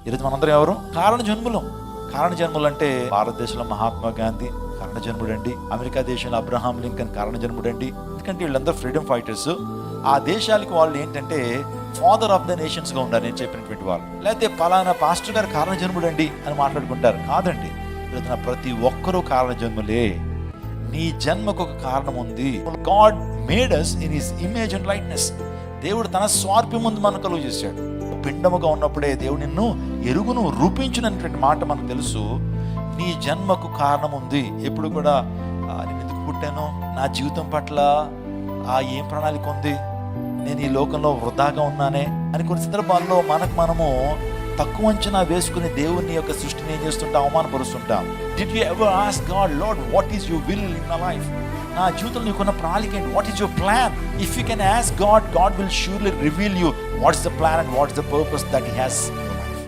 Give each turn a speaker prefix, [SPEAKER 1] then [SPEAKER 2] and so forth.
[SPEAKER 1] ఈరోజు మనందరం ఎవరు? కారణ జన్ములం. కారణ జన్ములు అంటే భారతదేశంలో మహాత్మా గాంధీ కారణ జన్ముడండి, అమెరికా దేశంలో అబ్రహాం లింకన్ కారణ జన్ముడండి. ఎందుకంటే వీళ్ళందరూ ఫ్రీడమ్ ఫైటర్స్. ఆ దేశాలకు వాళ్ళు ఏంటంటే ఫాదర్ ఆఫ్ ద నేషన్స్ గా ఉన్నారు నేను చెప్పినటువంటి వాళ్ళు. లేకపోతే పలానా పాస్టర్ గారు కారణ జన్ముడండి అని మాట్లాడుకుంటారు. కాదండి, ఈరోజు ప్రతి ఒక్కరూ కారణ జన్ములే. నీ జన్మకు ఒక కారణం ఉంది. God made us in his image and likeness. దేవుడు తన స్వార్పం ముందు మనకు కలుగు చేశాడు. పిండముగా ఉన్నప్పుడే దేవుడు నిన్ను ఎరుగును రూపించినటువంటి మాట మనకు తెలుసు. నీ జన్మకు కారణం ఉంది. ఎప్పుడు కూడా నేను ఎందుకు పుట్టాను, నా జీవితం పట్ల ఏం ప్రణాళిక ఉంది, నేను ఈ లోకంలో వృధాగా ఉన్నానే అని కొన్ని సందర్భాల్లో మనము తక్కువ అంచనా వేసుకుని దేవుని యొక్క సృష్టిని ఏం చేస్తుంటాం, అవమానపరుస్తుంటాం. Did you ever ask God, Lord what is your will in my life? నా జీవితంలో నీకున్న ప్రణాళిక ఏంటి? What is your plan? If you can ask God, God will surely reveal you what is the plan and what is the purpose that he has